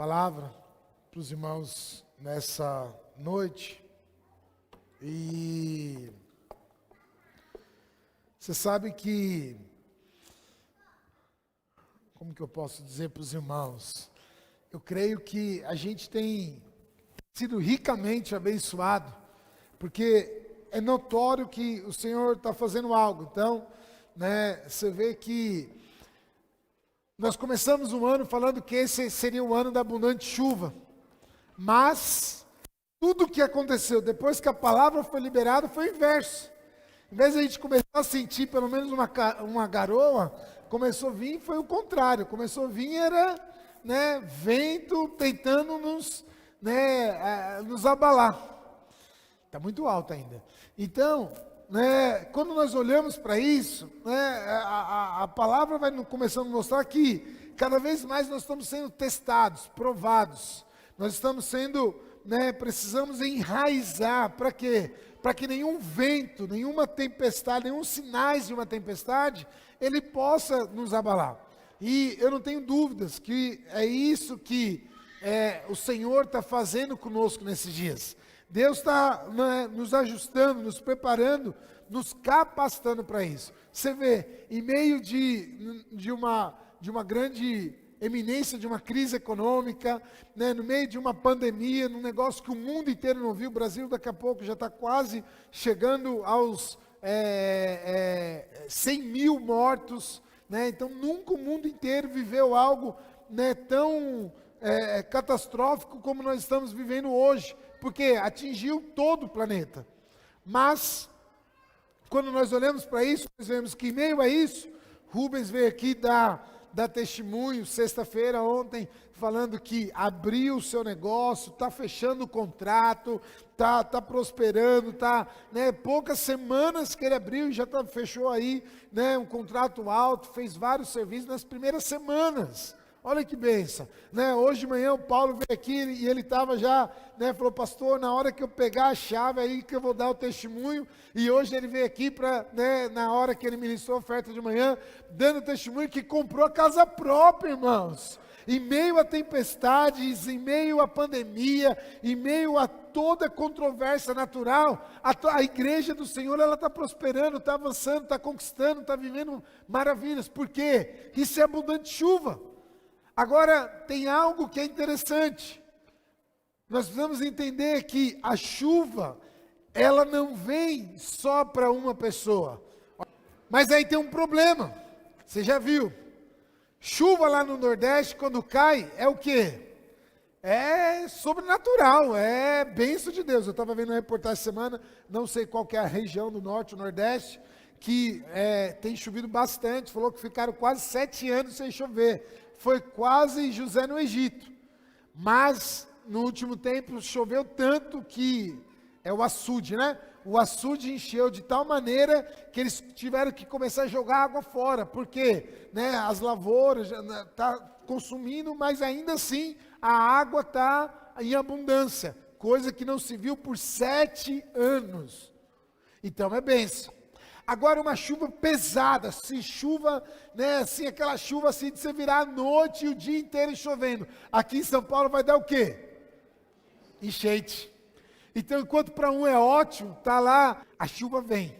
Palavra para os irmãos nessa noite. E você sabe que, como que eu posso dizer para os irmãos? Eu creio que a gente tem sido ricamente abençoado, porque é notório que o Senhor está fazendo algo. Então, você vê que nós começamos um ano falando que esse seria o ano da abundante chuva, mas tudo o que aconteceu depois que a palavra foi liberada foi o inverso. Em vez de a gente começar a sentir pelo menos uma garoa, começou a vir, foi o contrário. Começou a vir, era vento tentando nos abalar. Está muito alto ainda. Então, quando nós olhamos para isso, a palavra vai começando a mostrar que cada vez mais nós estamos sendo testados, provados. Nós estamos sendo, precisamos enraizar. Para quê? Para que nenhum vento, nenhuma tempestade, nenhum sinais de uma tempestade, ele possa nos abalar. E eu não tenho dúvidas que é isso que o Senhor está fazendo conosco nesses dias. Deus está nos ajustando, nos preparando, nos capacitando para isso. Você vê, em meio de uma grande eminência, de uma crise econômica, no meio de uma pandemia, num negócio que o mundo inteiro não viu, o Brasil daqui a pouco já está quase chegando aos 100 mil mortos, então nunca o mundo inteiro viveu algo tão catastrófico como nós estamos vivendo hoje, porque atingiu todo o planeta. Mas, quando nós olhamos para isso, nós vemos que em meio a isso, Rubens veio aqui dar testemunho, sexta-feira, ontem, falando que abriu o seu negócio, está fechando o contrato, está prosperando, poucas semanas que ele abriu e já fechou aí, um contrato alto, fez vários serviços nas primeiras semanas. Olha que bênção, hoje de manhã o Paulo veio aqui e ele estava já, falou, pastor, na hora que eu pegar a chave aí que eu vou dar o testemunho, e hoje ele veio aqui para, na hora que ele ministrou a oferta de manhã, dando testemunho que comprou a casa própria, irmãos, em meio a tempestades, em meio à pandemia, em meio a toda controvérsia natural, a igreja do Senhor, ela está prosperando, está avançando, está conquistando, está vivendo maravilhas. Por quê? Isso é abundante chuva. Agora, tem algo que é interessante. Nós precisamos entender que a chuva, ela não vem só para uma pessoa. Mas aí tem um problema. Você já viu? Chuva lá no Nordeste, quando cai, é o quê? É sobrenatural, é bênção de Deus. Eu estava vendo uma reportagem essa semana, não sei qual que é a região do Norte, o Nordeste, que tem chovido bastante. Falou que ficaram quase 7 anos sem chover. Foi quase José no Egito, mas no último tempo choveu tanto que é o açude, O açude encheu de tal maneira que eles tiveram que começar a jogar água fora, porque as lavouras tá consumindo, mas ainda assim a água está em abundância, coisa que não se viu por 7 anos. Então é bênção. Agora uma chuva pesada, assim, chuva, assim, aquela chuva assim de você virar a noite e o dia inteiro chovendo. Aqui em São Paulo vai dar o quê? Enchente. Então, enquanto para um é ótimo, está lá, a chuva vem.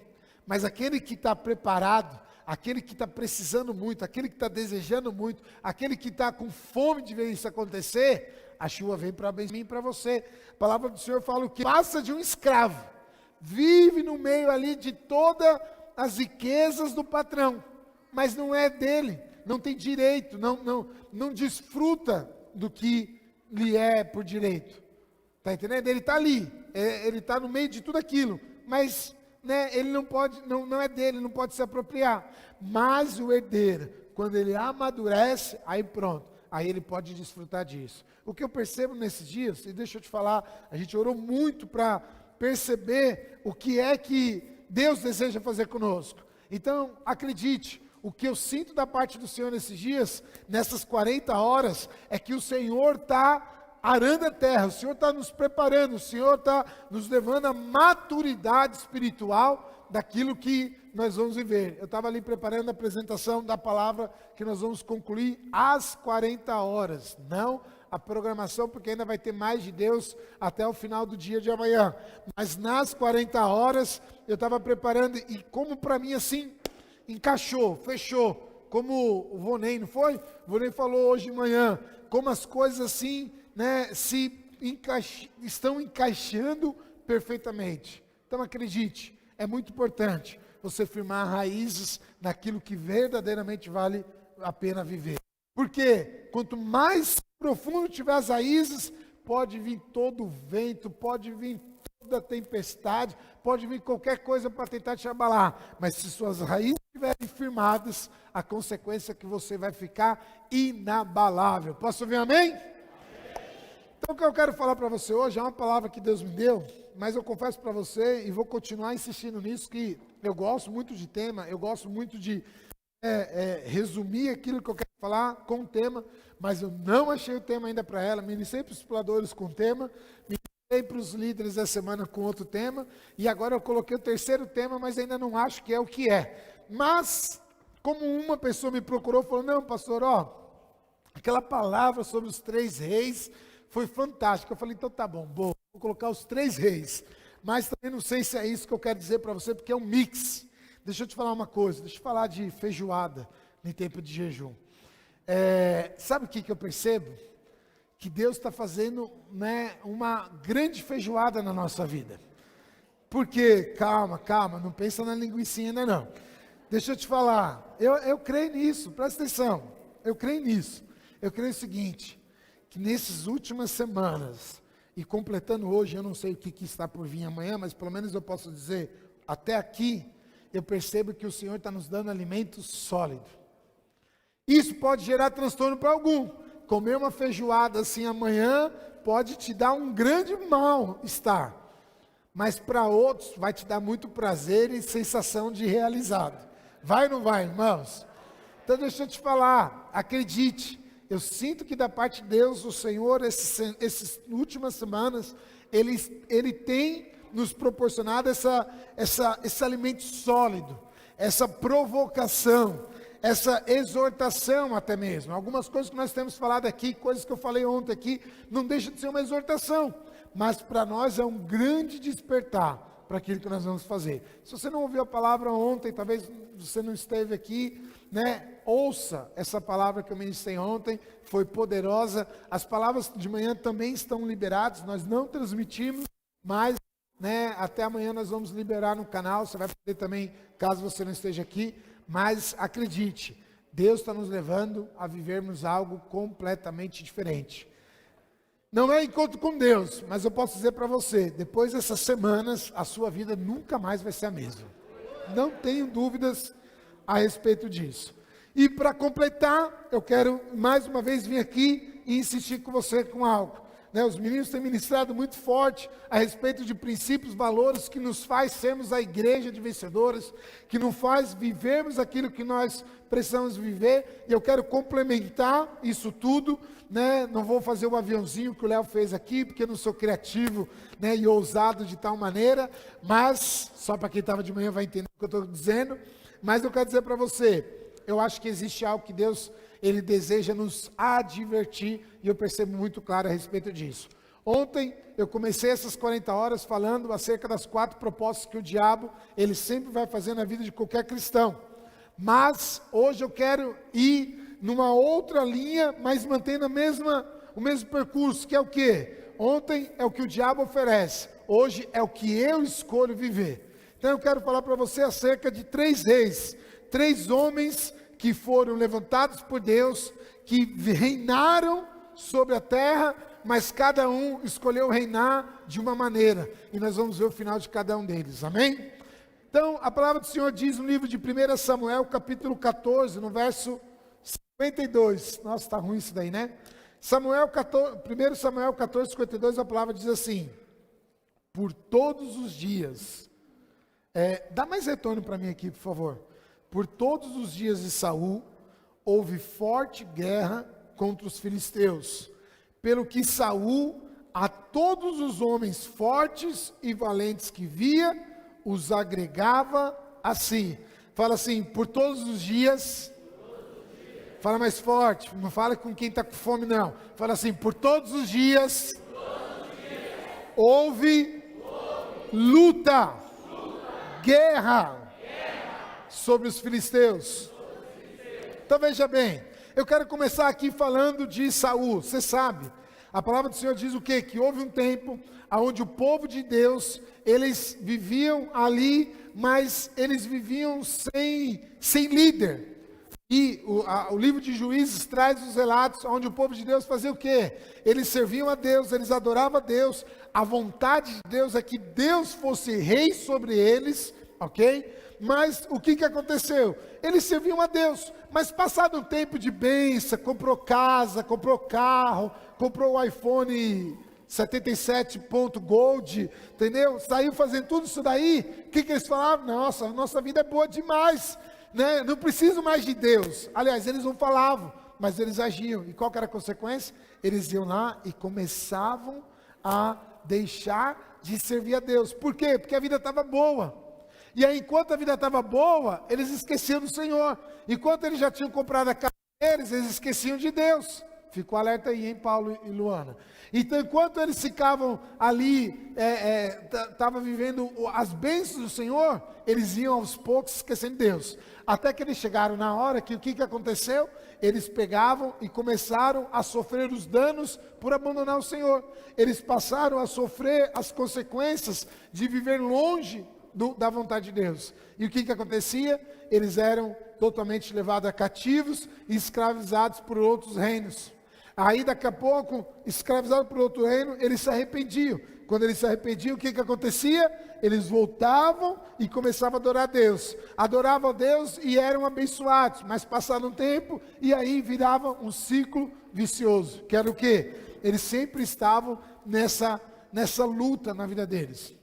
Mas aquele que está preparado, aquele que está precisando muito, aquele que está desejando muito, aquele que está com fome de ver isso acontecer, a chuva vem para mim e para você. A palavra do Senhor fala o que? Passa de um escravo, vive no meio ali de toda as riquezas do patrão, mas não é dele, não tem direito, não desfruta do que lhe é por direito. Está entendendo? Ele está ali, ele está no meio de tudo aquilo, mas ele não pode, não é dele, não pode se apropriar. Mas o herdeiro, quando ele amadurece, aí pronto, aí ele pode desfrutar disso. O que eu percebo nesses dias, e deixa eu te falar, a gente orou muito para perceber o que é que Deus deseja fazer conosco. Então, acredite, o que eu sinto da parte do Senhor nesses dias, nessas 40 horas, é que o Senhor está arando a terra, o Senhor está nos preparando, o Senhor está nos levando à maturidade espiritual daquilo que nós vamos viver. Eu estava ali preparando a apresentação da palavra que nós vamos concluir às 40 horas, não a programação, porque ainda vai ter mais de Deus até o final do dia de amanhã. Mas nas 40 horas, eu estava preparando, e como para mim assim, encaixou, fechou, como o Vonei, não foi? O Vonei falou hoje de manhã, como as coisas assim, né, estão encaixando perfeitamente. Então acredite, é muito importante você firmar raízes naquilo que verdadeiramente vale a pena viver. Porque quanto mais profundo tiver as raízes, pode vir todo o vento, pode vir toda a tempestade, pode vir qualquer coisa para tentar te abalar. Mas se suas raízes estiverem firmadas, a consequência é que você vai ficar inabalável. Posso ouvir amém? Então o que eu quero falar para você hoje é uma palavra que Deus me deu, mas eu confesso para você e vou continuar insistindo nisso, que eu gosto muito de tema, eu gosto muito de resumir aquilo que eu quero falar com o tema, mas eu não achei o tema ainda para ela. Ministrei para os exploradores com o tema, ministrei para os líderes da semana com outro tema, e agora eu coloquei o terceiro tema, mas ainda não acho que é o que é. Mas, como uma pessoa me procurou, falou, não pastor, aquela palavra sobre os 3 reis foi fantástica. Eu falei, então tá bom, vou colocar os 3 reis, mas também não sei se é isso que eu quero dizer para você, porque é um mix. Deixa eu te falar uma coisa, deixa eu falar de feijoada em tempo de jejum. Sabe o que eu percebo? Que Deus está fazendo, né, uma grande feijoada na nossa vida. Porque, calma, não pensa na linguicinha ainda não. Deixa eu te falar, eu creio nisso, presta atenção, eu creio nisso. Eu creio o seguinte, que nessas últimas semanas, e completando hoje, eu não sei o que está por vir amanhã, mas pelo menos eu posso dizer, até aqui, eu percebo que o Senhor está nos dando alimento sólido. Isso pode gerar transtorno para algum. Comer uma feijoada assim amanhã pode te dar um grande mal-estar. Mas para outros vai te dar muito prazer e sensação de realizado. Vai ou não vai, irmãos? Então deixa eu te falar, acredite, eu sinto que da parte de Deus, o Senhor, essas últimas semanas, Ele tem nos proporcionado esse alimento sólido, essa provocação, essa exortação até mesmo. Algumas coisas que nós temos falado aqui, coisas que eu falei ontem aqui, não deixa de ser uma exortação, mas para nós é um grande despertar para aquilo que nós vamos fazer. Se você não ouviu a palavra ontem, talvez você não esteve aqui, né? Ouça essa palavra que eu ministrei ontem, foi poderosa. As palavras de manhã também estão liberadas, nós não transmitimos, mas né, até amanhã nós vamos liberar no canal, você vai poder também, caso você não esteja aqui, mas acredite, Deus está nos levando a vivermos algo completamente diferente. Não é encontro com Deus, mas eu posso dizer para você, depois dessas semanas, a sua vida nunca mais vai ser a mesma. Não tenho dúvidas a respeito disso. E para completar, eu quero mais uma vez vir aqui e insistir com você com algo. Os meninos têm ministrado muito forte a respeito de princípios, valores que nos faz sermos a igreja de vencedores, que nos faz vivermos aquilo que nós precisamos viver, e eu quero complementar isso tudo, né? Não vou fazer o aviãozinho que o Léo fez aqui, porque eu não sou criativo, né, e ousado de tal maneira, mas, só para quem estava de manhã vai entender o que eu estou dizendo, mas eu quero dizer para você, eu acho que existe algo que Deus, Ele deseja nos advertir, e eu percebo muito claro a respeito disso. Ontem eu comecei essas 40 horas falando acerca das 4 propostas que o diabo, ele sempre vai fazer na vida de qualquer cristão. Mas hoje eu quero ir numa outra linha, mas mantendo o mesmo percurso, que é o quê? Ontem é o que o diabo oferece, hoje é o que eu escolho viver. Então eu quero falar para você acerca de 3 reis, 3 homens que foram levantados por Deus, que reinaram sobre a terra, mas cada um escolheu reinar de uma maneira, e nós vamos ver o final de cada um deles, amém? Então, a palavra do Senhor diz no livro de 1 Samuel, capítulo 14, no verso 52, nossa, está ruim isso daí, né? 1 Samuel 14, 52, a palavra diz assim, por todos os dias, dá mais retorno para mim aqui, por favor. Por todos os dias de Saul, houve forte guerra contra os filisteus, pelo que Saul, a todos os homens fortes e valentes que via, os agregava a si. Fala assim, por todos os dias, Fala mais forte, não fala com quem está com fome não. Fala assim, por todos os dias, houve luta, guerra sobre os filisteus. Então veja bem, eu quero começar aqui falando de Saul. Você sabe, a palavra do Senhor diz o quê? Que houve um tempo onde o povo de Deus, eles viviam ali, mas eles viviam sem líder. E o livro de Juízes traz os relatos onde o povo de Deus fazia o quê? Eles serviam a Deus, eles adoravam a Deus. A vontade de Deus é que Deus fosse rei sobre eles, ok? Mas o que aconteceu? Eles serviam a Deus, mas passado um tempo de bênção, comprou casa, comprou carro, comprou o iPhone 77 Gold, entendeu? Saiu fazendo tudo isso daí. O que eles falavam? Nossa vida é boa demais, né? Não preciso mais de Deus. Aliás, eles não falavam, mas eles agiam. E qual que era a consequência? Eles iam lá e começavam a deixar de servir a Deus. Por quê? Porque a vida estava boa. E aí, enquanto a vida estava boa, eles esqueciam do Senhor. Enquanto eles já tinham comprado a casa deles, eles esqueciam de Deus. Ficou alerta aí, hein, Paulo e Luana? Então, enquanto eles ficavam ali, estavam vivendo as bênçãos do Senhor, eles iam aos poucos esquecendo Deus. Até que eles chegaram na hora que o que aconteceu? Eles pegavam e começaram a sofrer os danos por abandonar o Senhor. Eles passaram a sofrer as consequências de viver longe da vontade de Deus. E o que acontecia? Eles eram totalmente levados a cativos e escravizados por outros reinos. Aí daqui a pouco, escravizados por outro reino, eles se arrependiam. Quando eles se arrependiam, o que acontecia? Eles voltavam e começavam a adorar a Deus. Adoravam a Deus e eram abençoados. Mas passado um tempo, e aí virava um ciclo vicioso. Que era o quê? Eles sempre estavam nessa luta na vida deles.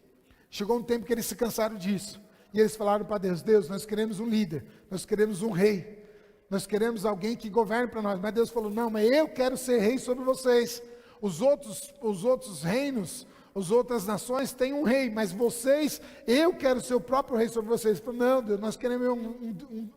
Chegou um tempo que eles se cansaram disso. E eles falaram para Deus, Deus, nós queremos um líder, nós queremos um rei, nós queremos alguém que governe para nós. Mas Deus falou, não, mas eu quero ser rei sobre vocês. Os outros reinos, as outras nações têm um rei, mas vocês, eu quero ser o próprio rei sobre vocês. Ele falou, não, Deus, nós queremos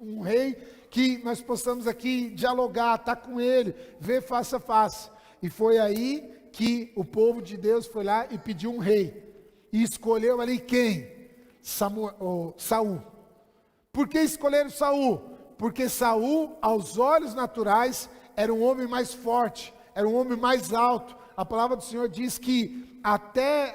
um rei que nós possamos aqui dialogar, estar com ele, ver face a face. E foi aí que o povo de Deus foi lá e pediu um rei. E escolheu ali quem? Saul. Por que escolheram Saul? Porque Saul, aos olhos naturais, era um homem mais forte, era um homem mais alto. A palavra do Senhor diz que até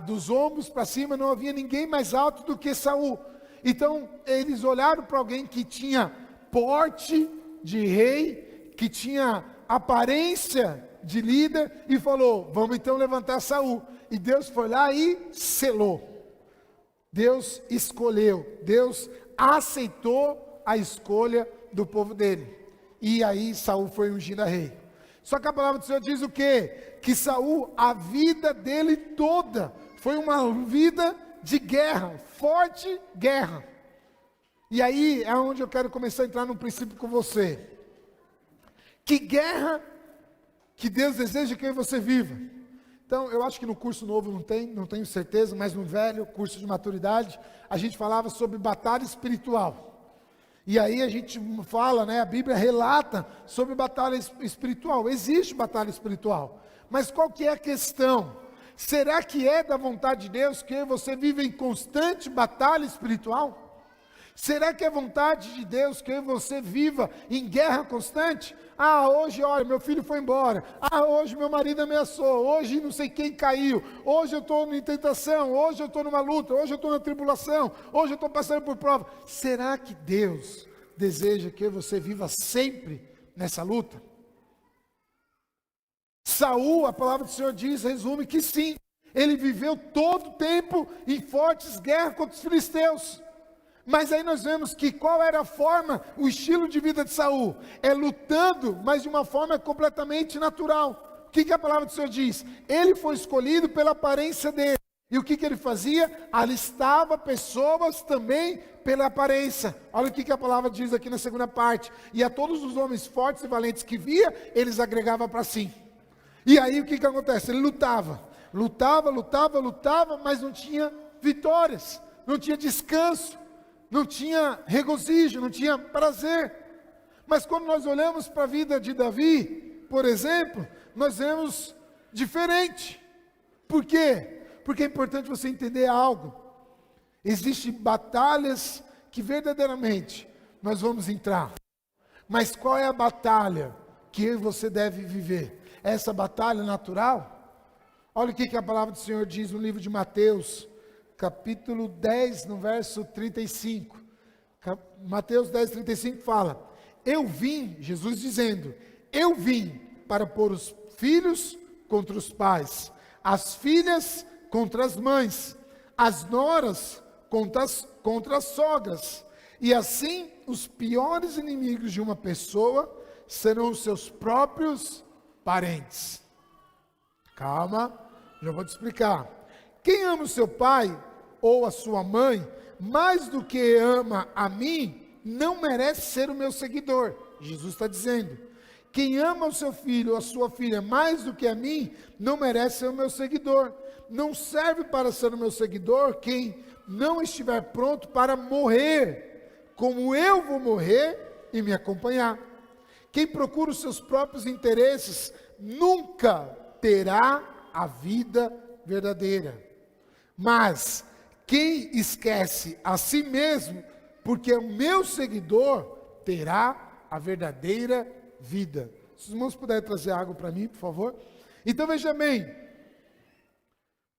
dos ombros para cima não havia ninguém mais alto do que Saul. Então eles olharam para alguém que tinha porte de rei, que tinha aparência de líder, e falou, vamos então levantar Saul. E Deus foi lá e selou. Deus escolheu, Deus aceitou a escolha do povo dele. E aí Saul foi ungido a rei. Só que a palavra do Senhor diz o quê? Que Saul, a vida dele toda, foi uma vida de guerra, forte guerra. E aí é onde eu quero começar a entrar num princípio com você. Que guerra que Deus deseja que você viva? Então, eu acho que no curso novo não tenho certeza, mas no velho curso de maturidade, a gente falava sobre batalha espiritual. E aí a gente fala, né, a Bíblia relata sobre batalha espiritual. Existe batalha espiritual, mas qual que é a questão? Será que é da vontade de Deus que você vive em constante batalha espiritual? Será que é vontade de Deus que você viva em guerra constante? Hoje, olha, meu filho foi embora. Hoje meu marido ameaçou. Hoje não sei quem caiu. Hoje eu estou em tentação. Hoje eu estou numa luta. Hoje eu estou na tribulação. Hoje eu estou passando por prova. Será que Deus deseja que você viva sempre nessa luta? Saul, a palavra do Senhor diz, resume que sim. Ele viveu todo o tempo em fortes guerras contra os filisteus. Mas aí nós vemos que qual era a forma, o estilo de vida de Saul? É lutando, mas de uma forma completamente natural. O que a palavra do Senhor diz? Ele foi escolhido pela aparência dele. E o que ele fazia? Alistava pessoas também pela aparência. Olha o que a palavra diz aqui na segunda parte. E a todos os homens fortes e valentes que via, eles agregavam para si. E aí o que acontece? Ele lutava, mas não tinha vitórias, não tinha descanso, não tinha regozijo, não tinha prazer. Mas quando nós olhamos para a vida de Davi, por exemplo, nós vemos diferente. Por quê? Porque é importante você entender algo. Existem batalhas que verdadeiramente nós vamos entrar. Mas qual é a batalha que eu e você deve viver? É essa batalha natural? Olha o que a palavra do Senhor diz no livro de Mateus, capítulo 10, no verso 35. Mateus 10, 35 fala: eu vim, Jesus dizendo, eu vim para pôr os filhos contra os pais, as filhas contra as mães, as noras contra as sogras, e assim os piores inimigos de uma pessoa serão os seus próprios parentes. Calma, já vou te explicar. Quem ama o seu pai ou a sua mãe mais do que ama a mim, não merece ser o meu seguidor. Jesus está dizendo: quem ama o seu filho ou a sua filha mais do que a mim, não merece ser o meu seguidor. Não serve para ser o meu seguidor quem não estiver pronto para morrer, como eu vou morrer e me acompanhar. Quem procura os seus próprios interesses, nunca terá a vida verdadeira. Mas quem esquece a si mesmo, porque é o meu seguidor, terá a verdadeira vida. Se os irmãos puderem trazer água para mim, por favor. Então veja bem,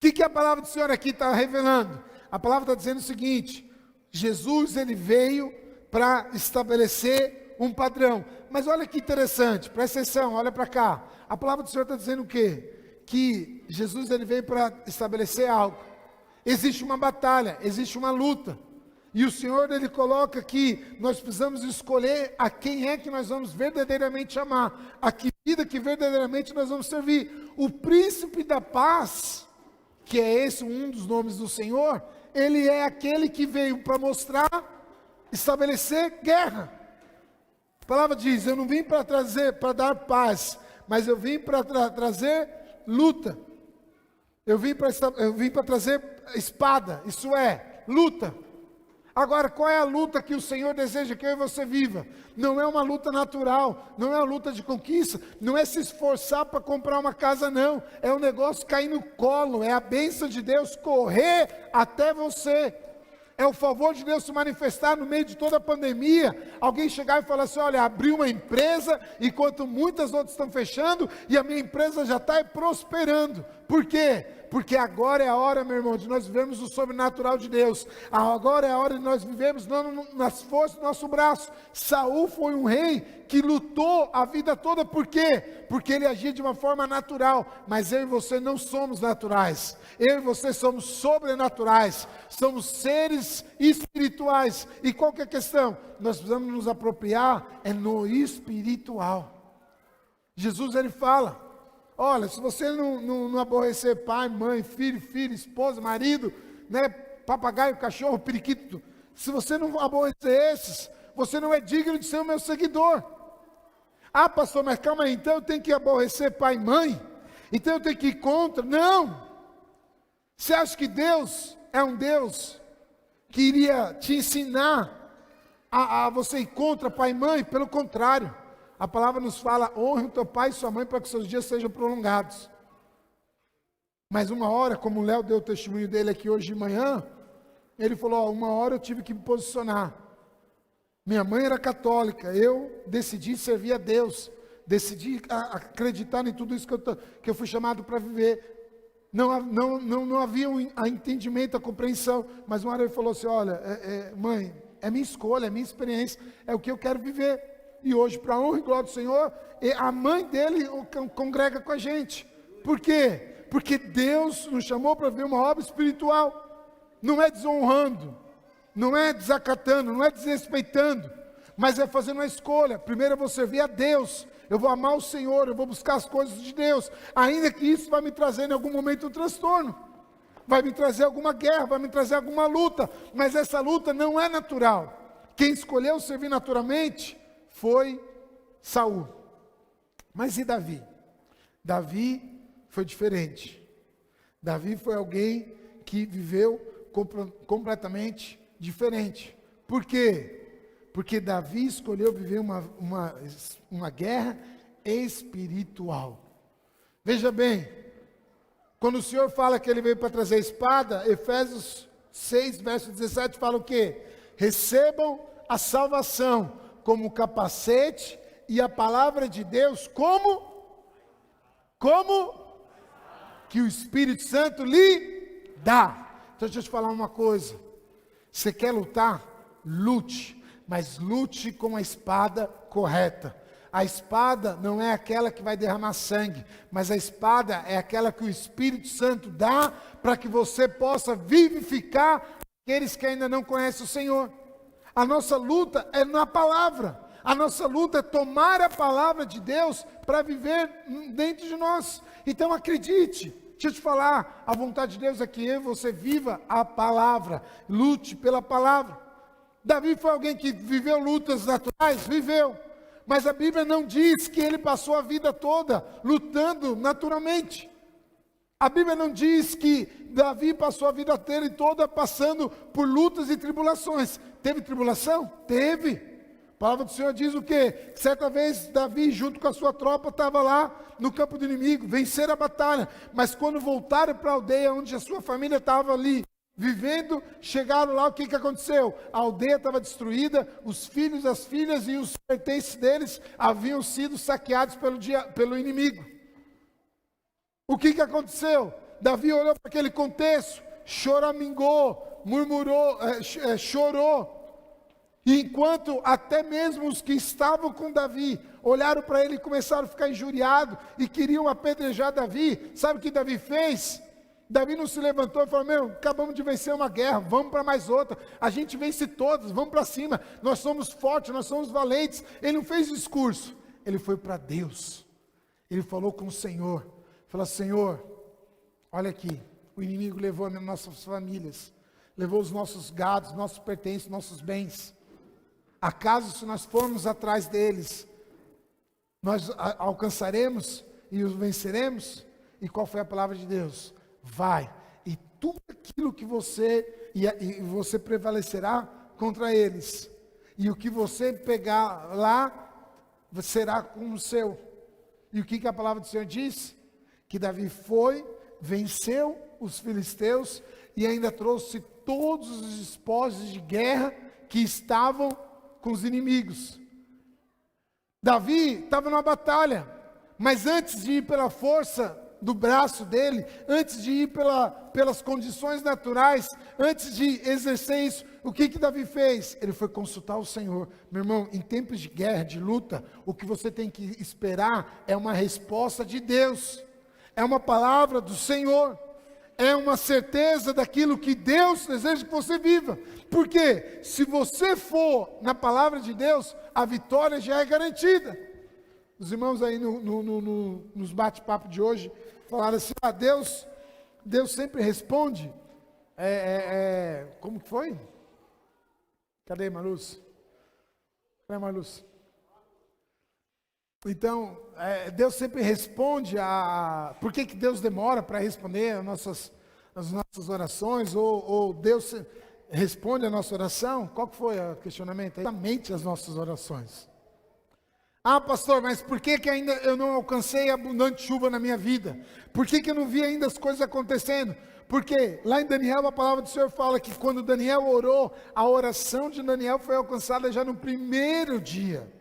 o que a palavra do Senhor aqui está revelando? A palavra está dizendo o seguinte: Jesus, ele veio para estabelecer um padrão. Mas olha que interessante, presta atenção, olha para cá. A palavra do Senhor está dizendo o quê? Que Jesus, ele veio para estabelecer algo. Existe uma batalha, existe uma luta. E o Senhor, ele coloca que nós precisamos escolher a quem é que nós vamos verdadeiramente amar, a que vida que verdadeiramente nós vamos servir. O príncipe da paz, que é esse um dos nomes do Senhor, ele é aquele que veio para mostrar, estabelecer guerra. A palavra diz: eu não vim para dar paz, mas eu vim para trazer luta. Eu vim para trazer espada, isso é, luta. Agora, qual é a luta que o Senhor deseja que eu e você viva? Não é uma luta natural, não é uma luta de conquista, não é se esforçar para comprar uma casa, não. É um negócio cair no colo, é a bênção de Deus correr até você. É o favor de Deus se manifestar no meio de toda a pandemia. Alguém chegar e falar assim: olha, abri uma empresa, enquanto muitas outras estão fechando, e a minha empresa já está prosperando. Por quê? Porque agora é a hora, meu irmão, de nós vivermos o sobrenatural de Deus. Agora é a hora de nós vivermos não nas forças do nosso braço. Saul foi um rei que lutou a vida toda. Por quê? Porque ele agia de uma forma natural. Mas eu e você não somos naturais. Eu e você somos sobrenaturais. Somos seres espirituais. E qual que é a questão? Nós precisamos nos apropriar no espiritual. Jesus, ele fala: olha, se você não aborrecer pai, mãe, filho, esposa, marido, né, papagaio, cachorro, periquito, se você não aborrecer esses, você não é digno de ser o meu seguidor. Ah, pastor, mas calma aí, então eu tenho que aborrecer pai e mãe? Então eu tenho que ir contra? Não! Você acha que Deus é um Deus que iria te ensinar a você ir contra pai e mãe? Pelo contrário. A palavra nos fala: honre o teu pai e sua mãe para que seus dias sejam prolongados. Mas uma hora, como o Léo deu o testemunho dele aqui hoje de manhã, ele falou: uma hora eu tive que me posicionar. Minha mãe era católica, eu decidi servir a Deus, decidi acreditar em tudo isso que eu fui chamado para viver. Não havia um entendimento, a compreensão, mas uma hora ele falou assim: olha, mãe, é minha escolha, é minha experiência, é o que eu quero viver. E hoje, para a honra e glória do Senhor, a mãe dele congrega com a gente. Por quê? Porque Deus nos chamou para ver uma obra espiritual. Não é desonrando, não é desacatando, não é desrespeitando, mas é fazendo uma escolha. Primeiro eu vou servir a Deus, eu vou amar o Senhor, eu vou buscar as coisas de Deus, ainda que isso vai me trazer em algum momento um transtorno, vai me trazer alguma guerra, vai me trazer alguma luta, mas essa luta não é natural. Quem escolheu servir naturalmente foi Saul. Mas e Davi? Davi foi diferente. Davi foi alguém que viveu completamente diferente. Por quê? Porque Davi escolheu viver uma guerra espiritual. Veja bem, quando o Senhor fala que Ele veio para trazer a espada, Efésios 6, verso 17, fala o quê? Recebam a salvação como capacete e a palavra de Deus como que o Espírito Santo lhe dá. Então deixa eu te falar uma coisa. Você quer lutar? Lute. Mas lute com a espada correta. A espada não é aquela que vai derramar sangue, mas a espada é aquela que o Espírito Santo dá para que você possa vivificar aqueles que ainda não conhecem o Senhor. A nossa luta é na palavra. A nossa luta é tomar a palavra de Deus para viver dentro de nós. Então acredite, deixa eu te falar, a vontade de Deus é que eu e você viva a palavra, lute pela palavra. Davi foi alguém que viveu lutas naturais? Viveu. Mas a Bíblia não diz que ele passou a vida toda lutando naturalmente. A Bíblia não diz que Davi passou a vida dele toda passando por lutas e tribulações. Teve tribulação? Teve. A palavra do Senhor diz o quê? Certa vez Davi junto com a sua tropa estava lá no campo do inimigo, venceram a batalha. Mas quando voltaram para a aldeia onde a sua família estava ali, vivendo, chegaram lá, o que aconteceu? A aldeia estava destruída, os filhos, as filhas e os pertences deles haviam sido saqueados pelo inimigo. O que aconteceu? Davi olhou para aquele contexto, choramingou, murmurou, chorou. E enquanto até mesmo os que estavam com Davi olharam para ele e começaram a ficar injuriados e queriam apedrejar Davi, sabe o que Davi fez? Davi não se levantou e falou, acabamos de vencer uma guerra, vamos para mais outra, a gente vence todas, vamos para cima, nós somos fortes, nós somos valentes. Ele não fez discurso, ele foi para Deus, ele falou com o Senhor, falou, Senhor, olha aqui, o inimigo levou as nossas famílias, levou os nossos gados, nossos pertences, nossos bens. Acaso se nós formos atrás deles, nós alcançaremos e os venceremos? E qual foi a palavra de Deus? Vai, e tudo aquilo que você, e você prevalecerá contra eles, e o que você pegar lá, será como o seu. E o que a palavra do Senhor diz? Que Davi foi, venceu os filisteus, e ainda trouxe todos os despojos de guerra que estavam com os inimigos. Davi estava numa batalha, mas antes de ir pela força do braço dele, antes de ir pelas condições naturais, antes de exercer isso, o que Davi fez? Ele foi consultar o Senhor. Meu irmão, em tempos de guerra, de luta, o que você tem que esperar é uma resposta de Deus, é uma palavra do Senhor, é uma certeza daquilo que Deus deseja que você viva. Porque se você for na palavra de Deus, a vitória já é garantida. Os irmãos aí nos bate-papo de hoje falaram assim, Deus sempre responde, como que foi? Cadê Marluz? Então, Deus sempre responde por que Deus demora para responder as nossas orações, ou Deus responde a nossa oração? Qual que foi o questionamento? Exatamente as nossas orações. Pastor, mas por que ainda eu não alcancei abundante chuva na minha vida? Por que eu não vi ainda as coisas acontecendo? Porque lá em Daniel, a palavra do Senhor fala que quando Daniel orou, a oração de Daniel foi alcançada já no primeiro dia.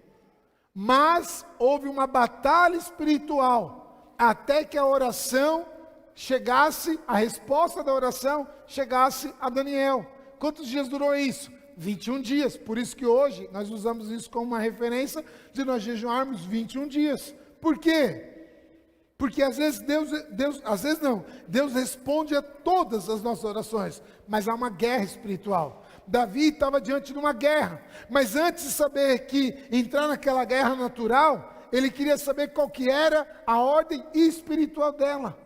Mas houve uma batalha espiritual, até que a oração chegasse, a resposta da oração chegasse a Daniel. Quantos dias durou isso? 21 dias, por isso que hoje nós usamos isso como uma referência de nós jejuarmos 21 dias. Por quê? Porque às vezes Deus responde a todas as nossas orações, mas há uma guerra espiritual. Davi estava diante de uma guerra, mas antes de saber que entrar naquela guerra natural, ele queria saber qual que era a ordem espiritual dela.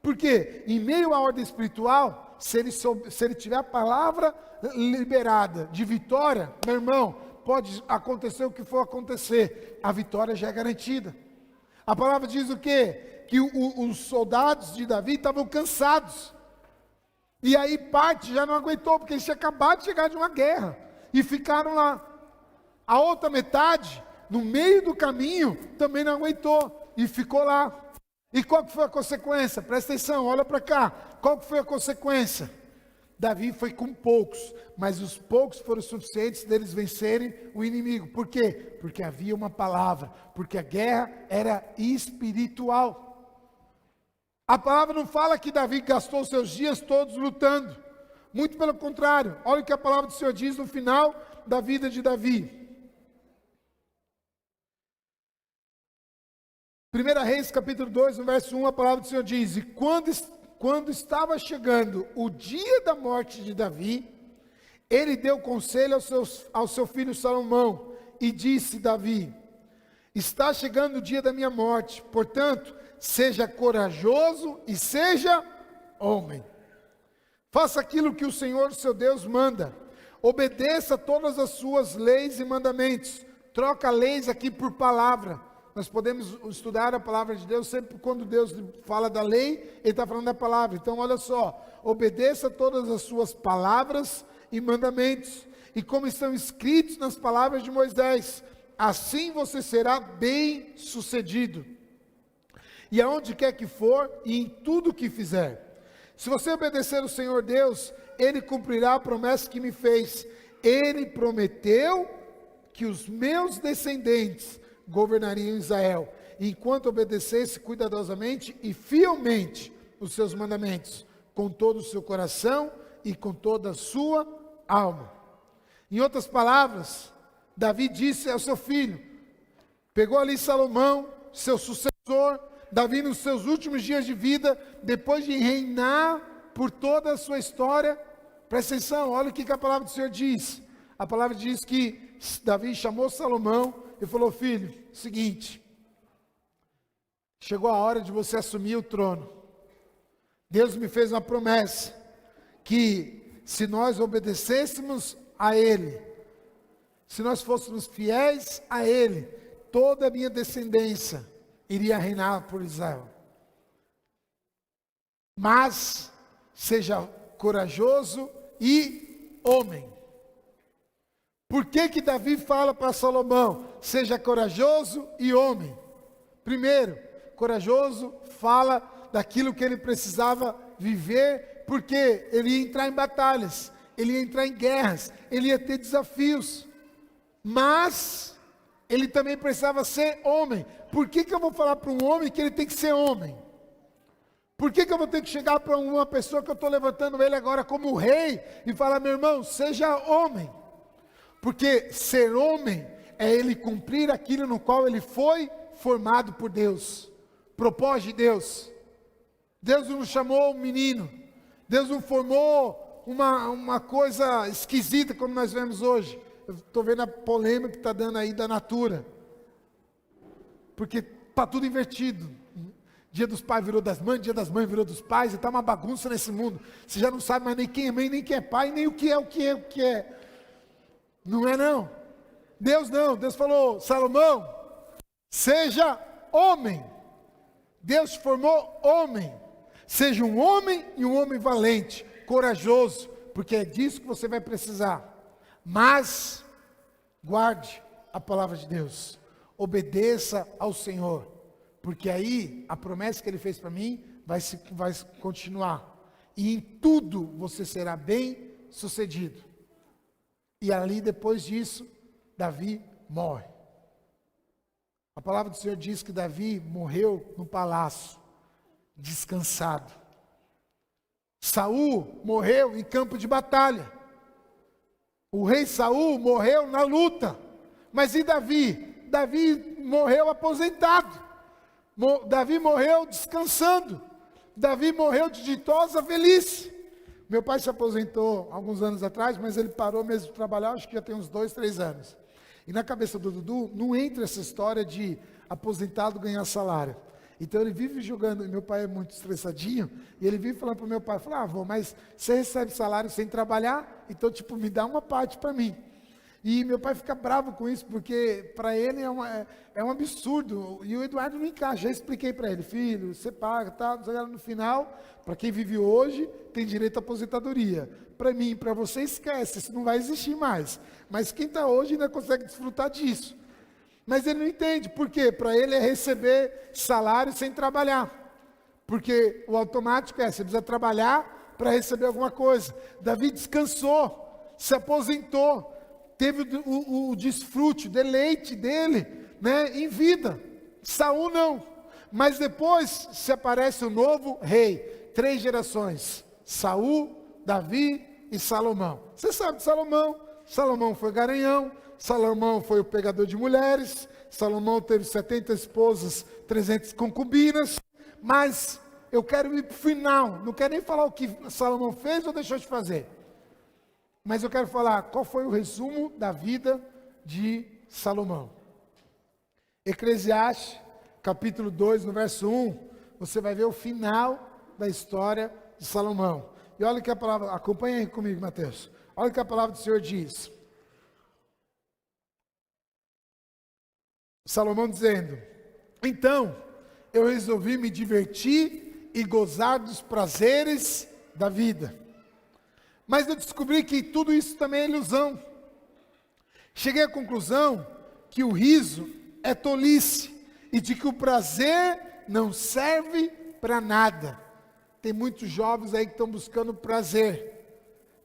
Porque em meio à ordem espiritual, se ele tiver a palavra liberada de vitória, meu irmão, pode acontecer o que for acontecer, a vitória já é garantida. A palavra diz o quê? Que os soldados de Davi estavam cansados, e aí parte já não aguentou, porque eles tinham acabado de chegar de uma guerra, e ficaram lá. A outra metade, no meio do caminho, também não aguentou e ficou lá. E qual que foi a consequência? Presta atenção, olha para cá. Qual que foi a consequência? Davi foi com poucos, mas os poucos foram suficientes deles vencerem o inimigo. Por quê? Porque havia uma palavra, porque a guerra era espiritual. A palavra não fala que Davi gastou seus dias todos lutando. Muito pelo contrário, olha o que a palavra do Senhor diz no final da vida de Davi. 1 Reis capítulo 2, no verso 1, a palavra do Senhor diz: e quando estava chegando o dia da morte de Davi, ele deu conselho ao seu filho Salomão, e disse: Davi, está chegando o dia da minha morte, portanto, seja corajoso e seja homem. Faça aquilo que o Senhor seu Deus manda, obedeça todas as suas leis e mandamentos. Troca leis aqui por palavra. Nós podemos estudar a palavra de Deus sempre quando Deus fala da lei, Ele está falando da palavra. Então olha só, obedeça todas as suas palavras e mandamentos, e como estão escritos nas palavras de Moisés, assim você será bem sucedido, e aonde quer que for, e em tudo que fizer. Se você obedecer ao Senhor Deus, Ele cumprirá a promessa que me fez. Ele prometeu que os meus descendentes governariam Israel, enquanto obedecesse cuidadosamente e fielmente os seus mandamentos, com todo o seu coração e com toda a sua alma. Em outras palavras, Davi disse ao seu filho, pegou ali Salomão, seu sucessor, Davi nos seus últimos dias de vida, depois de reinar por toda a sua história. Presta atenção, olha o que a palavra do Senhor diz. A palavra diz que Davi chamou Salomão e falou: filho, seguinte, chegou a hora de você assumir o trono. Deus me fez uma promessa, que se nós obedecêssemos a Ele, se nós fôssemos fiéis a Ele, toda a minha descendência iria reinar por Israel. Mas seja corajoso e homem. Por que Davi fala para Salomão, seja corajoso e homem? Primeiro, corajoso fala daquilo que ele precisava viver, porque ele ia entrar em batalhas, ele ia entrar em guerras, ele ia ter desafios, mas ele também precisava ser homem. Por que eu vou falar para um homem que ele tem que ser homem? Por que eu vou ter que chegar para uma pessoa que eu estou levantando ele agora como rei, e falar: meu irmão, seja homem? Porque ser homem é ele cumprir aquilo no qual ele foi formado por Deus, propósito de Deus. Deus não chamou um menino, Deus não formou uma coisa esquisita como nós vemos hoje. Eu estou vendo a polêmica que está dando aí da Natura, porque está tudo invertido. Dia dos pais virou das mães, dia das mães virou dos pais, e está uma bagunça nesse mundo. Você já não sabe mais nem quem é mãe, nem quem é pai, nem o que é. Não é não. Deus não. Deus falou: Salomão, seja homem. Deus formou homem. Seja um homem e um homem valente, corajoso, porque é disso que você vai precisar. Mas guarde a palavra de Deus. Obedeça ao Senhor, porque aí a promessa que Ele fez para mim vai continuar. E em tudo você será bem sucedido. E ali, depois disso, Davi morre. A palavra do Senhor diz que Davi morreu no palácio, descansado. Saul morreu em campo de batalha. O rei Saul morreu na luta. Mas e Davi? Davi morreu aposentado. Davi morreu descansando. Davi morreu de ditosa velhice. Meu pai se aposentou alguns anos atrás, mas ele parou mesmo de trabalhar, acho que já tem uns 2, 3 anos. E na cabeça do Dudu, não entra essa história de aposentado ganhar salário. Então ele vive jogando, meu pai é muito estressadinho, e ele vive falando para o meu pai, avô, mas você recebe salário sem trabalhar? Então me dá uma parte para mim. E meu pai fica bravo com isso, porque para ele é um absurdo. E o Eduardo não encaixa. Eu expliquei para ele, filho, você paga, tá? No final, para quem vive hoje, tem direito à aposentadoria. Para mim, para você, esquece, isso não vai existir mais. Mas quem está hoje ainda consegue desfrutar disso. Mas ele não entende, por quê? Para ele é receber salário sem trabalhar. Porque o automático você precisa trabalhar para receber alguma coisa. Davi descansou, se aposentou, teve o desfrute, o deleite dele, né, em vida. Saul não. Mas depois se aparece o novo rei. 3 gerações. Saul, Davi e Salomão. Você sabe de Salomão. Salomão foi garanhão. Salomão foi o pegador de mulheres. Salomão teve 70 esposas, 300 concubinas. Mas eu quero ir para o final. Não quero nem falar o que Salomão fez ou deixou de fazer. Mas eu quero falar qual foi o resumo da vida de Salomão. Eclesiastes, capítulo 2, no verso 1, você vai ver o final da história de Salomão. E olha o que a palavra, acompanha aí comigo, Mateus. Olha o que a palavra do Senhor diz. Salomão dizendo: então eu resolvi me divertir e gozar dos prazeres da vida. Mas eu descobri que tudo isso também é ilusão. Cheguei à conclusão que o riso é tolice e de que o prazer não serve para nada. Tem muitos jovens aí que estão buscando prazer.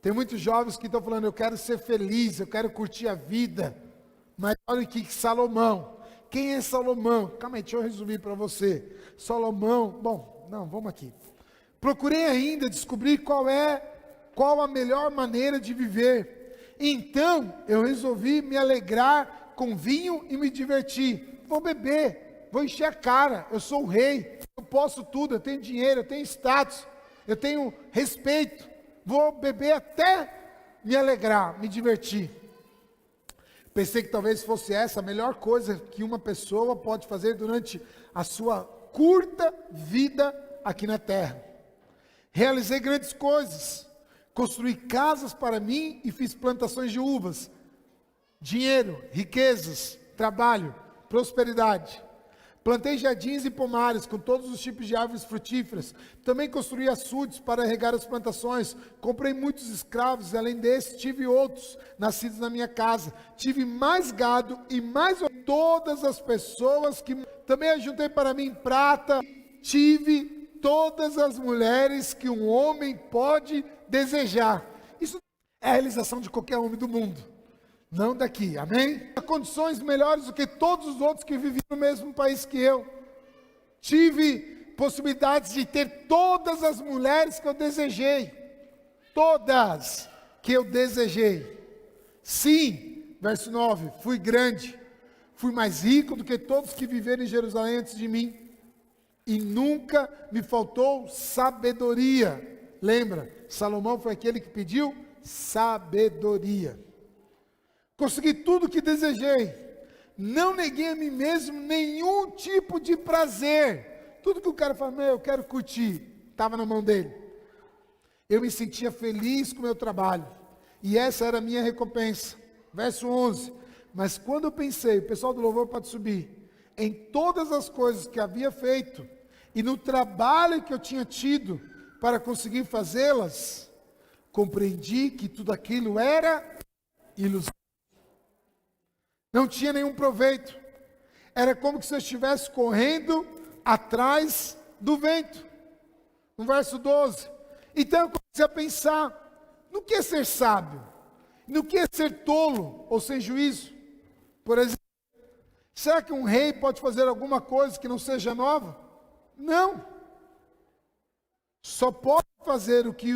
Tem muitos jovens que estão falando, eu quero ser feliz, eu quero curtir a vida. Mas olha aqui que Salomão. Quem é Salomão? Calma aí, deixa eu resumir para você. Salomão, vamos aqui. Procurei ainda descobrir qual a melhor maneira de viver. Então, eu resolvi me alegrar com vinho e me divertir. Vou beber, vou encher a cara, eu sou o rei, eu posso tudo, eu tenho dinheiro, eu tenho status, eu tenho respeito. Vou beber até me alegrar, me divertir. Pensei que talvez fosse essa a melhor coisa que uma pessoa pode fazer durante a sua curta vida aqui na terra. Realizei grandes coisas. Construí casas para mim e fiz plantações de uvas. Dinheiro, riquezas, trabalho, prosperidade. Plantei jardins e pomares com todos os tipos de árvores frutíferas. Também construí açudes para regar as plantações. Comprei muitos escravos e além desses tive outros nascidos na minha casa. Tive mais gado e mais todas as pessoas que também ajuntei para mim prata. Tive todas as mulheres que um homem pode desejar. Isso é a realização de qualquer homem do mundo. Não daqui, amém? Condições melhores do que todos os outros que viviam no mesmo país que eu. Tive possibilidades de ter todas as mulheres que eu desejei. Todas que eu desejei. Sim, verso 9, fui grande. Fui mais rico do que todos que viveram em Jerusalém antes de mim. E nunca me faltou sabedoria. Lembra, Salomão foi aquele que pediu sabedoria. Consegui tudo o que desejei. Não neguei a mim mesmo nenhum tipo de prazer. Tudo que o cara fala, eu quero curtir, estava na mão dele. Eu me sentia feliz com o meu trabalho. E essa era a minha recompensa. Verso 11. Mas quando eu pensei, o pessoal do louvor pode subir, em todas as coisas que havia feito, e no trabalho que eu tinha tido para conseguir fazê-las, compreendi que tudo aquilo era ilusão. Não tinha nenhum proveito. Era como se eu estivesse correndo atrás do vento. No verso 12. Então eu comecei a pensar, no que é ser sábio? No que é ser tolo ou sem juízo? Por exemplo, será que um rei pode fazer alguma coisa que não seja nova? Não. Só pode fazer o que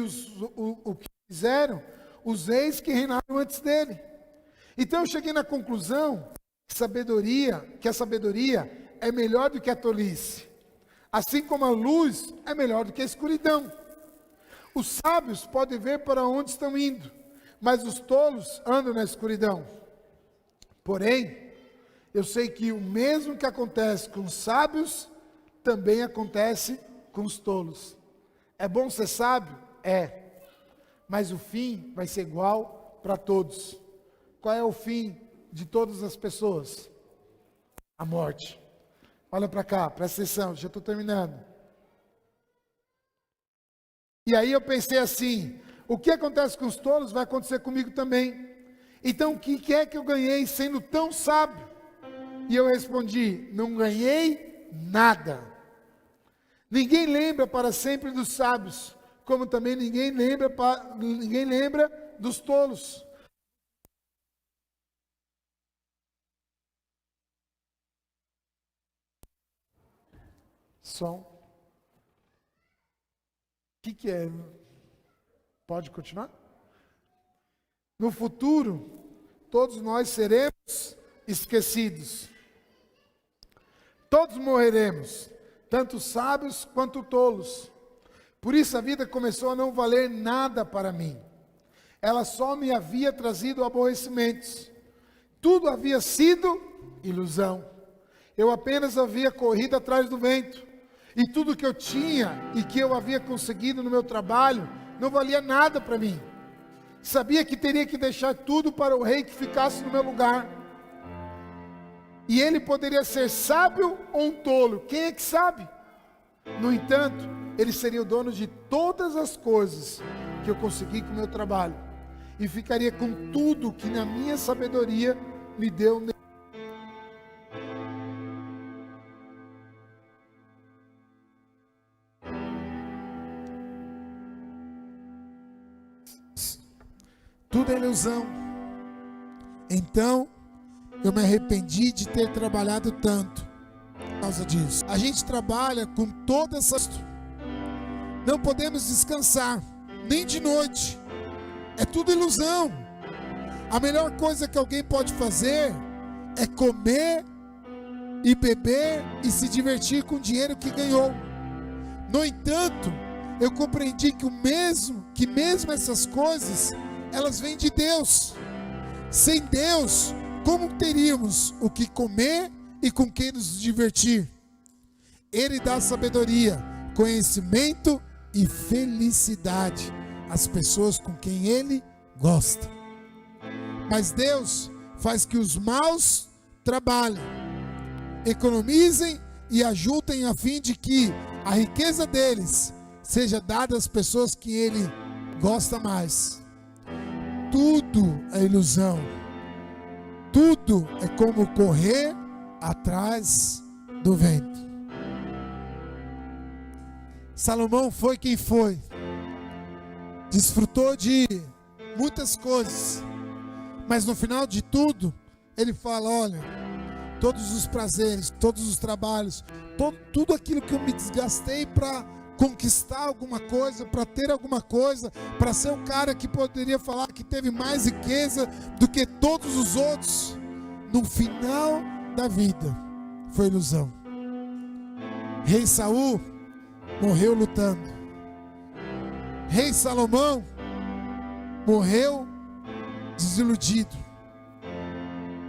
fizeram os reis que reinaram antes dele. Então eu cheguei na conclusão que a sabedoria é melhor do que a tolice. Assim como a luz é melhor do que a escuridão. Os sábios podem ver para onde estão indo, mas os tolos andam na escuridão. Porém, eu sei que o mesmo que acontece com os sábios, também acontece com os tolos. É bom ser sábio? É. Mas o fim vai ser igual para todos. qual é o fim de todas as pessoas? A morte. Olha para cá, presta atenção, já estou terminando. E aí eu pensei assim, o que acontece com os tolos vai acontecer comigo também. Então o que é que eu ganhei sendo tão sábio? E eu respondi, não ganhei nada. Ninguém lembra para sempre dos sábios, como também ninguém lembra dos tolos. Som. O que é? Pode continuar? No futuro, todos nós seremos esquecidos. Todos morreremos, tanto sábios quanto tolos. Por isso a vida começou a não valer nada para mim. Ela só me havia trazido aborrecimentos. Tudo havia sido ilusão. Eu apenas havia corrido atrás do vento. E tudo que eu tinha e que eu havia conseguido no meu trabalho não valia nada para mim. Sabia que teria que deixar tudo para o rei que ficasse no meu lugar. E ele poderia ser sábio ou um tolo, quem é que sabe? No entanto, ele seria o dono de todas as coisas que eu consegui com o meu trabalho. E ficaria com tudo que na minha sabedoria me deu. Tudo é ilusão. Então, eu me arrependi de ter trabalhado tanto por causa disso. A gente trabalha com toda essa... Não podemos descansar, nem de noite. É tudo ilusão. A melhor coisa que alguém pode fazer é comer e beber e se divertir com o dinheiro que ganhou. No entanto, eu compreendi que mesmo essas coisas, elas vêm de Deus. Sem Deus, como teríamos o que comer e com quem nos divertir? Ele dá sabedoria, conhecimento e felicidade às pessoas com quem Ele gosta. Mas Deus faz que os maus trabalhem, economizem e ajuntem a fim de que a riqueza deles seja dada às pessoas que Ele gosta mais. Tudo é ilusão. Tudo é como correr atrás do vento. Salomão foi quem foi. Desfrutou de muitas coisas. Mas no final de tudo, ele fala, olha, todos os prazeres, todos os trabalhos, tudo aquilo que eu me desgastei para conquistar alguma coisa, para ter alguma coisa, para ser um cara que poderia falar que teve mais riqueza do que todos os outros, no final da vida foi ilusão. Rei Saul morreu lutando. Rei Salomão morreu desiludido,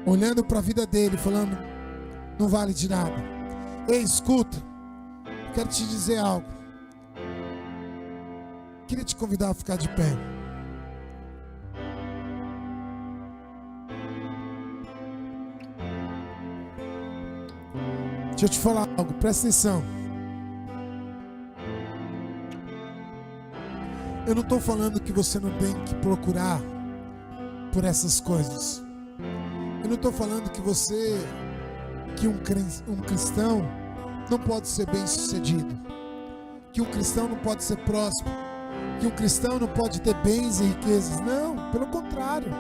olhando para a vida dele, falando, não vale de nada. Ei, escuta, quero te dizer algo. Queria te convidar a ficar de pé. Deixa eu te falar algo, presta atenção. Eu não estou falando que você não tem que procurar por essas coisas. Eu não estou falando que um cristão não pode ser bem sucedido, que um cristão não pode ser próspero, que um cristão não pode ter bens e riquezas. Não, pelo contrário.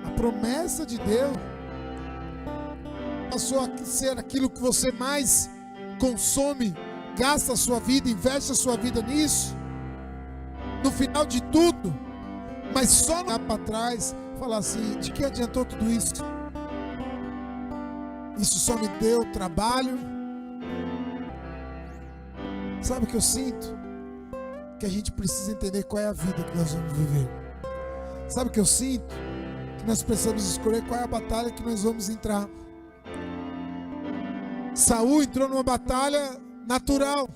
A promessa de Deus passou a ser aquilo que você mais consome, gasta a sua vida, investe a sua vida nisso. No final de tudo, mas só não para trás, falar assim, de que adiantou tudo isso? Isso só me deu trabalho. Sabe o que eu sinto? Que a gente precisa entender qual é a vida que nós vamos viver. Sabe o que eu sinto? Que nós precisamos escolher qual é a batalha que nós vamos entrar. Saul entrou numa batalha natural,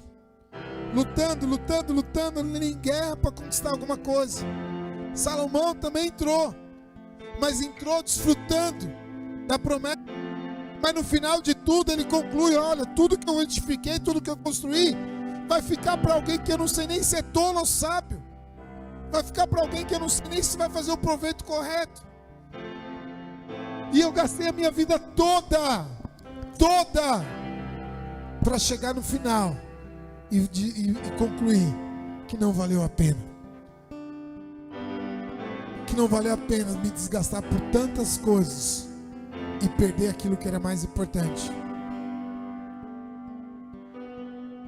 lutando em guerra para conquistar alguma coisa. Salomão também entrou, mas entrou desfrutando da promessa. Mas no final de tudo ele conclui: olha, tudo que eu edifiquei, tudo que eu construí, vai ficar para alguém que eu não sei nem se é tolo ou sábio. Vai ficar para alguém que eu não sei nem se vai fazer o proveito correto. E eu gastei a minha vida toda, para chegar no final e concluir que não valeu a pena. Que não valeu a pena me desgastar por tantas coisas e perder aquilo que era mais importante.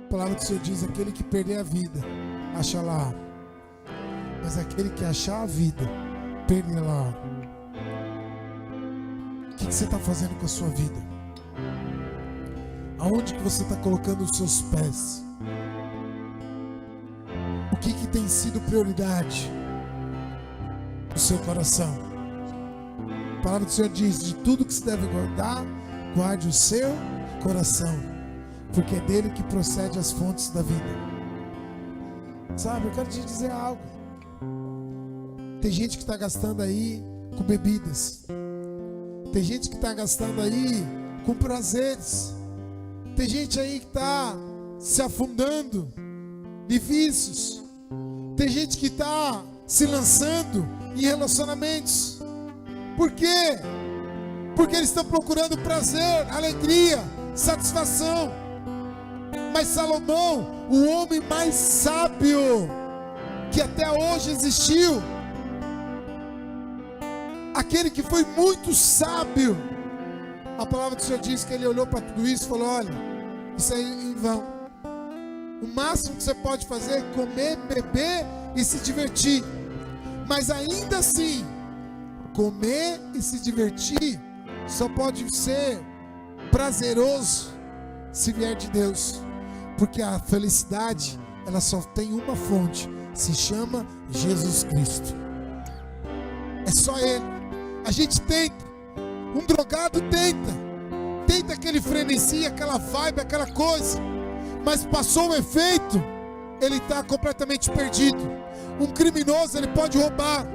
A palavra do Senhor diz: aquele que perder a vida, achará, mas aquele que achar a vida, perderá. O que você está fazendo com a sua vida? Aonde que você está colocando os seus pés? O que tem sido prioridade no seu coração? A palavra do Senhor diz: de tudo que se deve guardar, guarde o seu coração, porque é dele que procede as fontes da vida. Sabe, eu quero te dizer algo. Tem gente que está gastando aí com bebidas. Tem gente que está gastando aí com prazeres. Tem gente aí que está se afundando em vícios. Tem gente que está se lançando em relacionamentos. Por quê? Porque eles estão procurando prazer, alegria, satisfação. Mas Salomão, o homem mais sábio que até hoje existiu, aquele que foi muito sábio, a palavra do Senhor diz que ele olhou para tudo isso e falou: olha, isso aí é em vão. O máximo que você pode fazer é comer, beber e se divertir. Mas ainda assim, comer e se divertir só pode ser prazeroso se vier de Deus. Porque a felicidade, ela só tem uma fonte, se chama Jesus Cristo. É só Ele. A gente tenta, um drogado tenta aquele frenesi, aquela vibe, aquela coisa, mas passou o efeito, ele está completamente perdido. Um criminoso, ele pode roubar,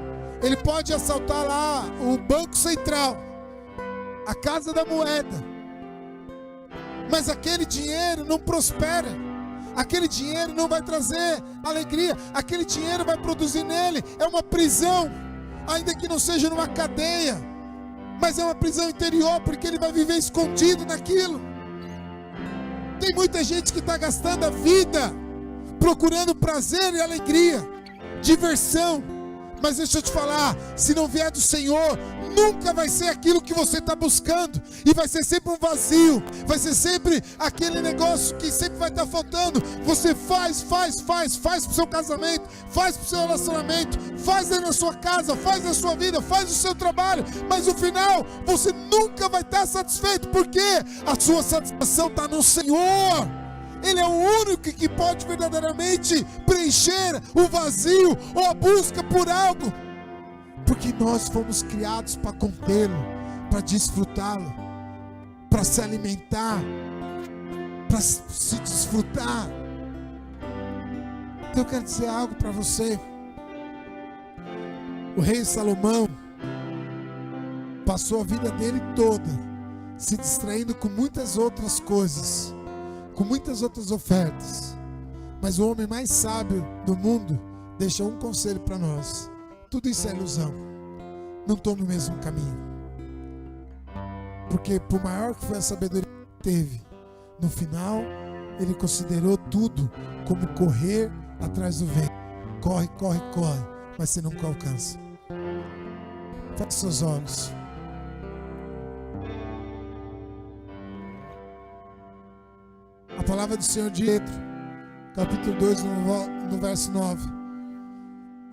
ele pode assaltar lá o Banco Central, a Casa da Moeda, mas aquele dinheiro não prospera, aquele dinheiro não vai trazer alegria, aquele dinheiro vai produzir nele, é uma prisão, ainda que não seja numa cadeia, mas é uma prisão interior, porque ele vai viver escondido naquilo. Tem muita gente que está gastando a vida procurando prazer e alegria, diversão, mas deixa eu te falar, se não vier do Senhor, nunca vai ser aquilo que você está buscando, e vai ser sempre um vazio, vai ser sempre aquele negócio que sempre vai estar faltando. Você faz para o seu casamento, faz para o seu relacionamento, faz na sua casa, faz na sua vida, faz o seu trabalho, mas no final você nunca vai estar satisfeito, porque a sua satisfação está no Senhor. Ele é o único que pode verdadeiramente preencher o vazio ou a busca por algo, porque nós fomos criados para contê-lo, para desfrutá-lo, para se alimentar, para se desfrutar. Então eu quero dizer algo para você. O rei Salomão passou a vida dele toda se distraindo com muitas outras coisas, com muitas outras ofertas, mas o homem mais sábio do mundo deixou um conselho para nós: tudo isso é ilusão, não tome o mesmo caminho, porque por maior que foi a sabedoria que teve, no final ele considerou tudo como correr atrás do vento. Corre, mas você nunca alcança. Feche seus olhos. A palavra do Senhor de Pedro, capítulo 2, no verso 9: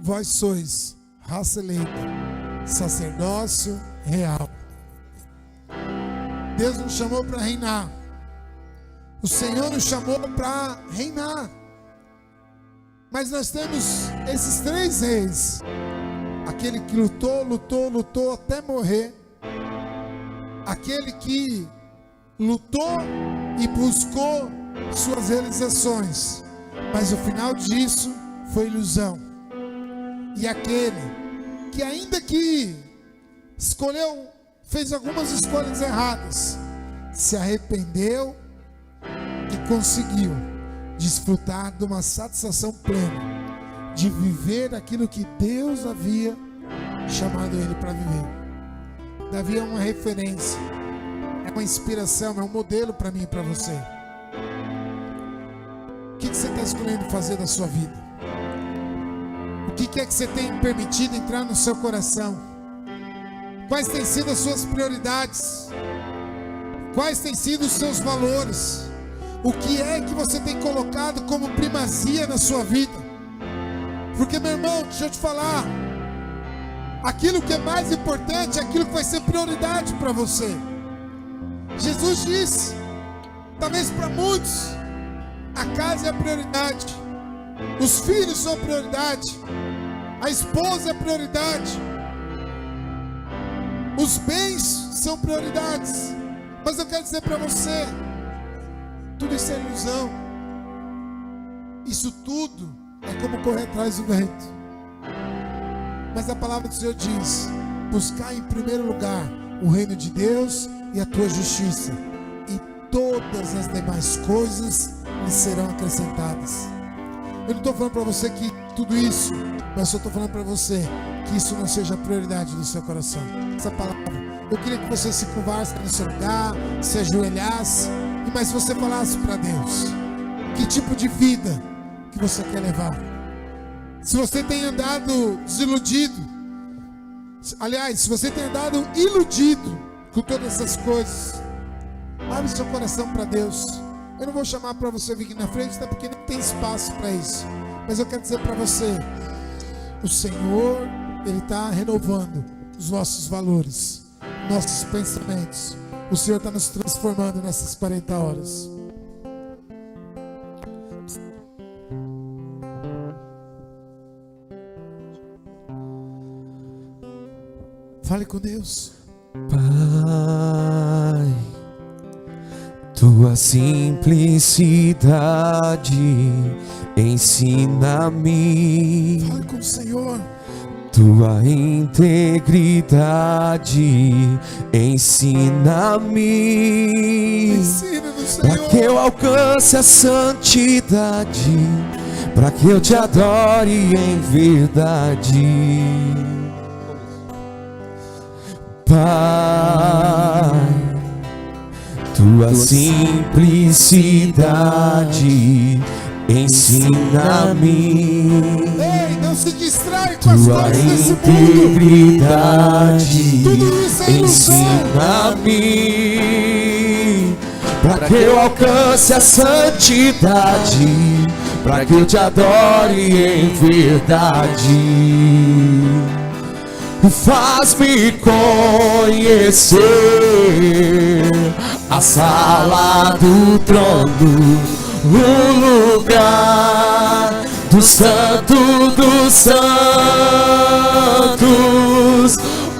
vós sois raça eleita, sacerdócio real. Deus nos chamou para reinar. O Senhor nos chamou para reinar. Mas nós temos esses 3 reis: aquele que lutou até morrer, aquele que lutou e buscou suas realizações, mas o final disso foi ilusão. E aquele que, ainda que fez algumas escolhas erradas, se arrependeu e conseguiu desfrutar de uma satisfação plena de viver aquilo que Deus havia chamado ele para viver. Davi é uma referência, é uma inspiração, é um modelo para mim e para você. O que você está escolhendo fazer da sua vida? O que é que você tem permitido entrar no seu coração? Quais têm sido as suas prioridades? Quais têm sido os seus valores? O que é que você tem colocado como primazia na sua vida? Porque, meu irmão, deixa eu te falar, aquilo que é mais importante é aquilo que vai ser prioridade para você. Jesus disse, talvez para muitos, a casa é a prioridade, os filhos são prioridade, a esposa é prioridade, os bens são prioridades. Mas eu quero dizer para você, tudo isso é ilusão. Isso tudo é como correr atrás do vento. Mas a palavra do Senhor diz: buscar em primeiro lugar o reino de Deus e a tua justiça, e todas as demais coisas lhe serão acrescentadas. Eu não estou falando para você que tudo isso, mas eu estou falando para você que isso não seja a prioridade do seu coração. Essa palavra, eu queria que você se curvasse no seu lugar, se ajoelhasse, mas você falasse para Deus que tipo de vida que você quer levar. Se você tem andado desiludido, aliás, se você tem andado iludido com todas essas coisas, abre seu coração para Deus. Eu não vou chamar para você vir aqui na frente, até porque não tem espaço para isso. Mas eu quero dizer para você, o Senhor, Ele está renovando os nossos valores, nossos pensamentos. O Senhor está nos transformando nessas 40 horas. Fale com Deus. Pai, tua simplicidade ensina-me. Fale com o Senhor. Tua integridade ensina-me. Ensina-nos, Senhor. Para que eu alcance a santidade, para que eu te adore em verdade. Pai, tua simplicidade ensina-me. Ei, não se distrai com as Tua coisas desse mundo. integridade Tudo isso é ilusão. ensina-me, para que eu alcance a santidade, para que eu te adore em verdade. Faz-me conhecer a sala do trono, o lugar do Santo dos Santos,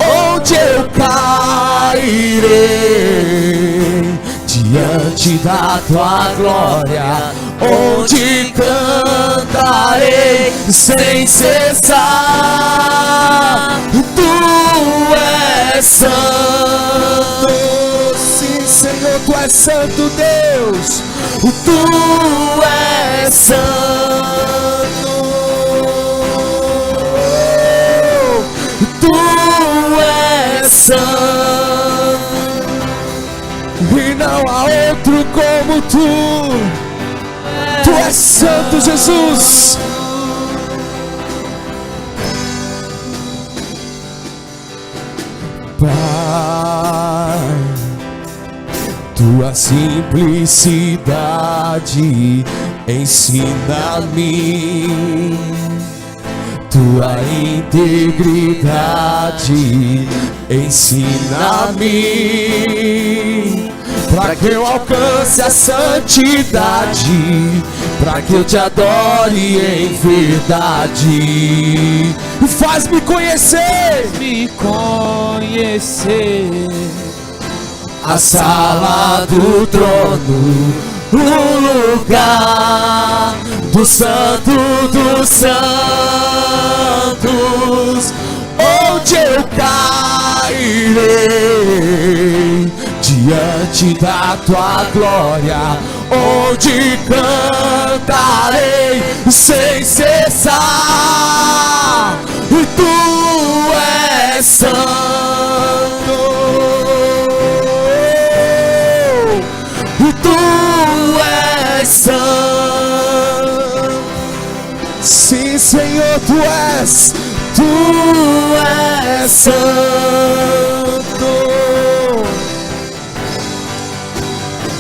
onde eu cairei diante da tua glória, onde cantarei sem cessar. Tu és santo, sim, Senhor, tu és santo, Deus. Tu és santo, tu és santo, e não há outro como tu. Tu és santo, Jesus. Pai, tua simplicidade ensina-me, tua integridade ensina-me, para que eu alcance a santidade, para que eu te adore em verdade. Faz-me conhecer, a sala do trono, o lugar do Santo dos Santos, onde onde eu cairei diante da tua glória, onde cantarei sem cessar, e tu és santo, e tu és santo. Sim, Senhor, tu és santo,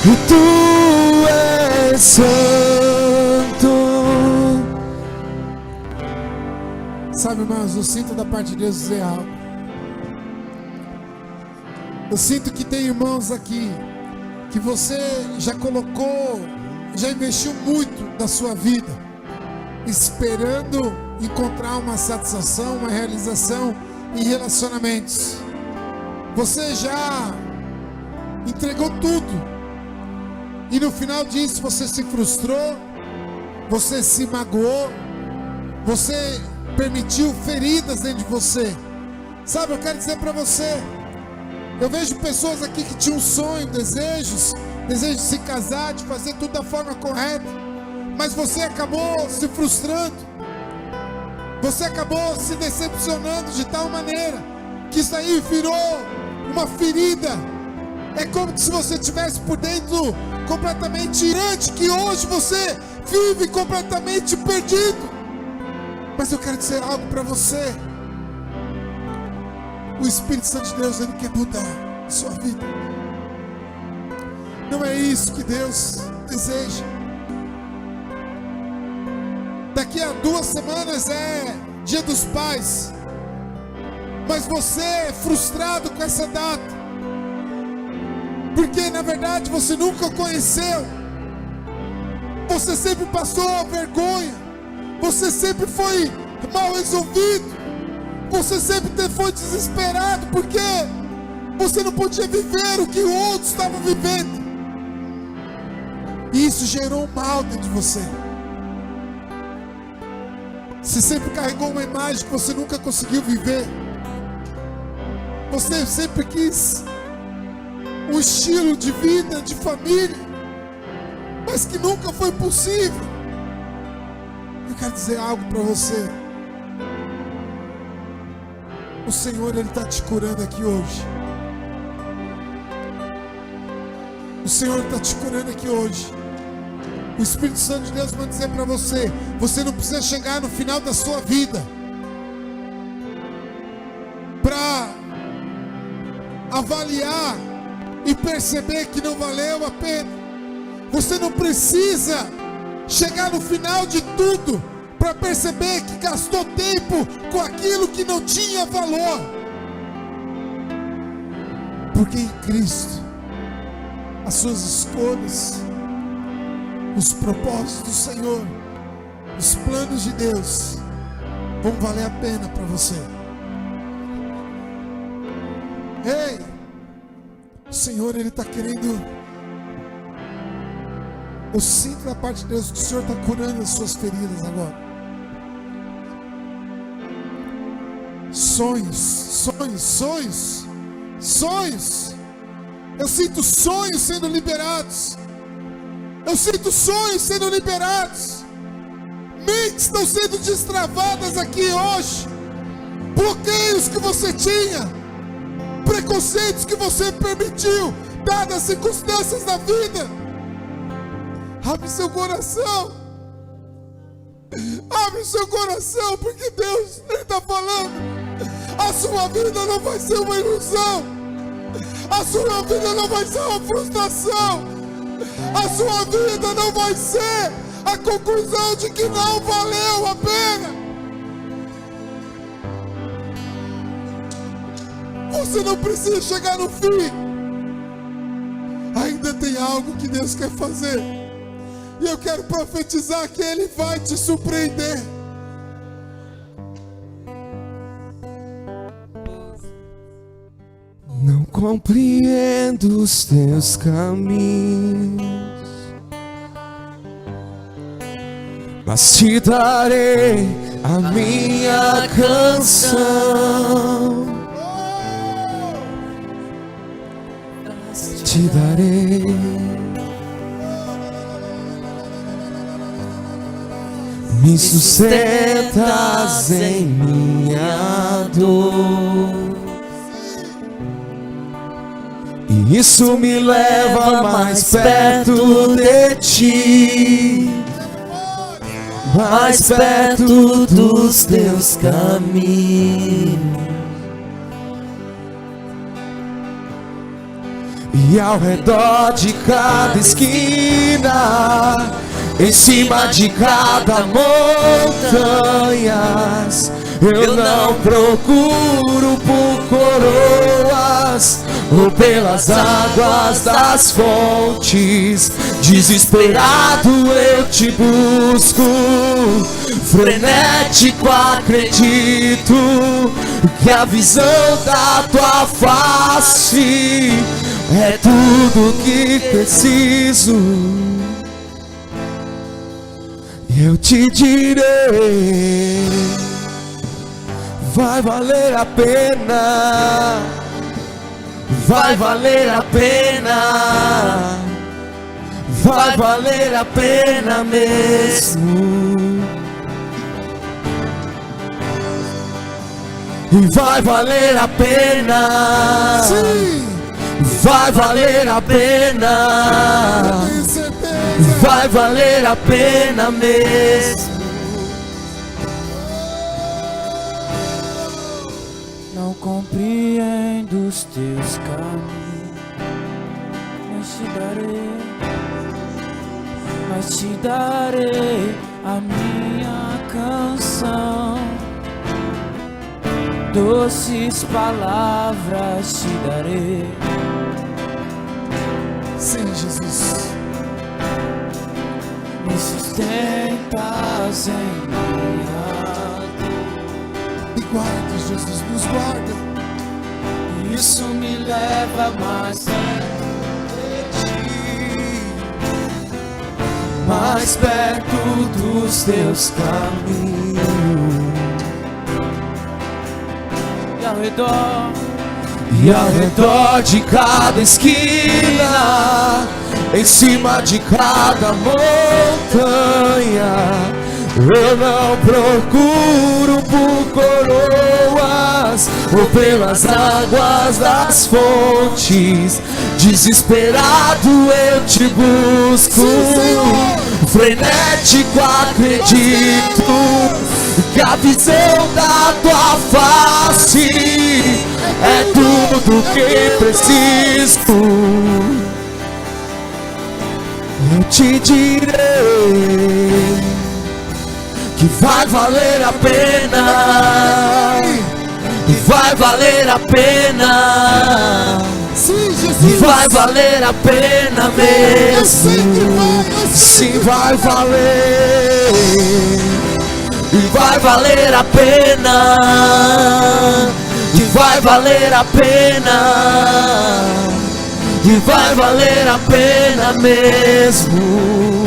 e tu és santo. Sabe, irmãos, eu sinto da parte de Deus dizer algo. Eu sinto que tem irmãos aqui que você já colocou, já investiu muito da sua vida, esperando encontrar uma satisfação, uma realização em relacionamentos. Você já entregou tudo, e no final disso você se frustrou, você se magoou, você permitiu feridas dentro de você. Sabe, eu quero dizer para você, eu vejo pessoas aqui que tinham um sonho, desejo de se casar, de fazer tudo da forma correta, mas você acabou se frustrando, você acabou se decepcionando de tal maneira que isso aí virou uma ferida. É como se você estivesse por dentro completamente tirante, que hoje você vive completamente perdido. Mas eu quero dizer algo para você. O Espírito Santo de Deus, Ele quer mudar a sua vida. Não é isso que Deus deseja. Daqui a 2 semanas é Dia dos Pais, mas você é frustrado com essa data, porque na verdade você nunca conheceu. Você sempre passou vergonha, você sempre foi mal resolvido, você sempre foi desesperado, porque você não podia viver o que outros estavam vivendo, e isso gerou um mal dentro de você. Você sempre carregou uma imagem que você nunca conseguiu viver. Você sempre quis um estilo de vida, de família, mas que nunca foi possível. Eu quero dizer algo para você. O Senhor, Ele está te curando aqui hoje. O Senhor está te curando aqui hoje. O Espírito Santo de Deus vai dizer para você: você não precisa chegar no final da sua vida para avaliar e perceber que não valeu a pena. Você não precisa chegar no final de tudo para perceber que gastou tempo com aquilo que não tinha valor. Porque em Cristo as suas escolhas, os propósitos do Senhor, os planos de Deus vão valer a pena para você. Ei, o Senhor, Ele está querendo. Eu sinto da parte de Deus que o Senhor está curando as suas feridas agora. Sonhos. Eu sinto sonhos sendo liberados. Eu sinto sonhos sendo liberados. Mentes estão sendo destravadas aqui hoje. Bloqueios que você tinha, preconceitos que você permitiu, dadas as circunstâncias da vida. Abre seu coração. Abre o seu coração, porque Deus está falando. A sua vida não vai ser uma ilusão. A sua vida não vai ser uma frustração. A sua vida não vai ser a conclusão de que não valeu a pena. Você não precisa chegar no fim. Ainda tem algo que Deus quer fazer. E eu quero profetizar que Ele vai te surpreender. Não compreendo os teus caminhos, mas te darei a minha canção. Te darei. Me sustentas em minha dor, e isso me leva mais perto de ti, mais perto dos teus caminhos. E ao redor de cada esquina, em cima de cada montanhas, eu não procuro por coroas ou pelas águas das fontes. Desesperado eu te busco, frenético acredito que a visão da tua face é tudo que preciso. Eu te direi, vai valer a pena, vai valer a pena, vai valer a pena mesmo. E vai valer a pena, sim, vai valer a pena, vai valer a pena mesmo. Não compreendo os teus caminhos, mas te darei a minha canção. Doces palavras te darei. Sim, Jesus. Me sustentas em minha dor. Me guarda, Jesus, nos guarda. Isso me leva mais perto de ti, Mais perto dos teus caminhos. E ao redor E ao redor de cada esquina, em cima de cada montanha, eu não procuro por coroas ou pelas águas das fontes. Desesperado eu te busco, frenético acredito que a visão da tua face é tudo que preciso. Eu te direi que vai valer a pena, vai valer a pena, vai valer a pena mesmo. Sim, vai valer. E vai valer a pena, e vai valer a pena, e vai valer a pena mesmo.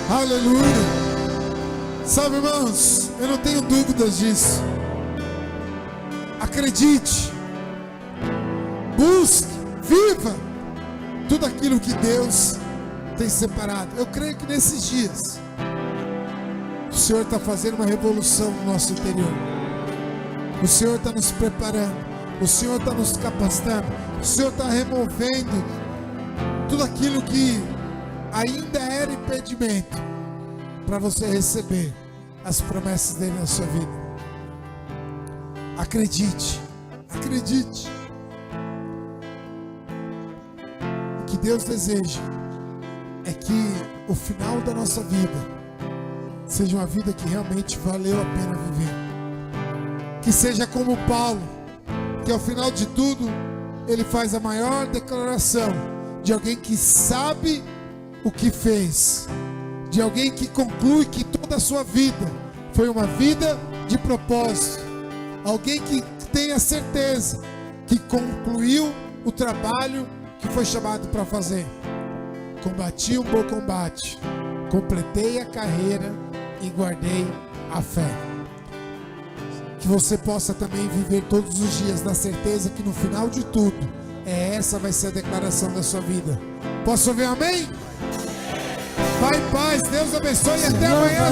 Aleluia. Sabe, irmãos, eu não tenho dúvidas disso. Acredite, busque, viva tudo aquilo que Deus tem separado. Eu creio que nesses dias o Senhor está fazendo uma revolução no nosso interior. O Senhor está nos preparando, o Senhor está nos capacitando, o Senhor está removendo tudo aquilo que ainda era impedimento para você receber as promessas dele na sua vida. Acredite, acredite. O que Deus deseja é que o final da nossa vida seja uma vida que realmente valeu a pena viver. Que seja como Paulo, que ao final de tudo ele faz a maior declaração de alguém que sabe o que fez, de alguém que conclui que toda a sua vida foi uma vida de propósito. Alguém que tem a certeza que concluiu o trabalho que foi chamado para fazer. Combati um bom combate, completei a carreira e guardei a fé. Que você possa também viver todos os dias na certeza que no final de tudo, essa vai ser a declaração da sua vida. Posso ouvir amém? Vai em paz, Deus abençoe e até amanhã.